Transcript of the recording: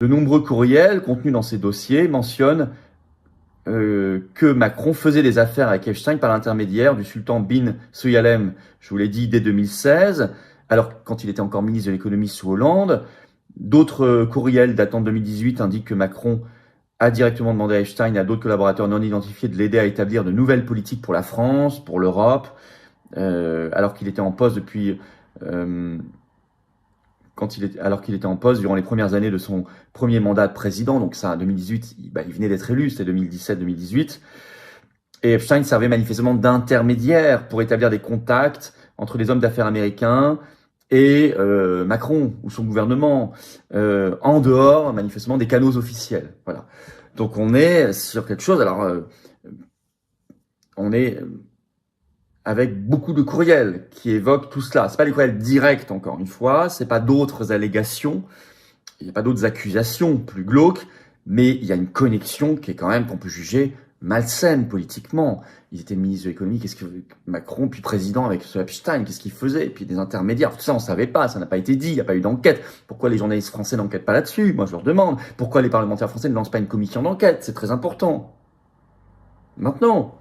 De nombreux courriels contenus dans ces dossiers mentionnent que Macron faisait des affaires avec Epstein par l'intermédiaire du sultan bin Sulayem, je vous l'ai dit, dès 2016, alors quand il était encore ministre de l'économie sous Hollande. D'autres courriels datant de 2018 indiquent que Macron a directement demandé à Epstein et à d'autres collaborateurs non identifiés de l'aider à établir de nouvelles politiques pour la France, pour l'Europe, alors qu'il était en poste alors qu'il était en poste durant les premières années de son premier mandat de président. Donc ça, en 2018, il venait d'être élu, c'était 2017-2018. Et Epstein servait manifestement d'intermédiaire pour établir des contacts entre les hommes d'affaires américains et Macron ou son gouvernement, en dehors manifestement des canaux officiels. Voilà. Donc on est sur quelque chose. Alors on est avec beaucoup de courriels qui évoquent tout cela. C'est pas des courriels directs, encore une fois, c'est pas d'autres allégations, il n'y a pas d'autres accusations plus glauques, mais il y a une connexion qui est quand même, qu'on peut juger malsaine politiquement. Il était ministre de l'économie, qu'est-ce que Macron, puis président avec ce Epstein, qu'est-ce qu'il faisait? Et puis des intermédiaires, tout ça on savait pas, ça n'a pas été dit, il n'y a pas eu d'enquête. Pourquoi les journalistes français n'enquêtent pas là-dessus? Moi je leur demande. Pourquoi les parlementaires français ne lancent pas une commission d'enquête? C'est très important. Maintenant,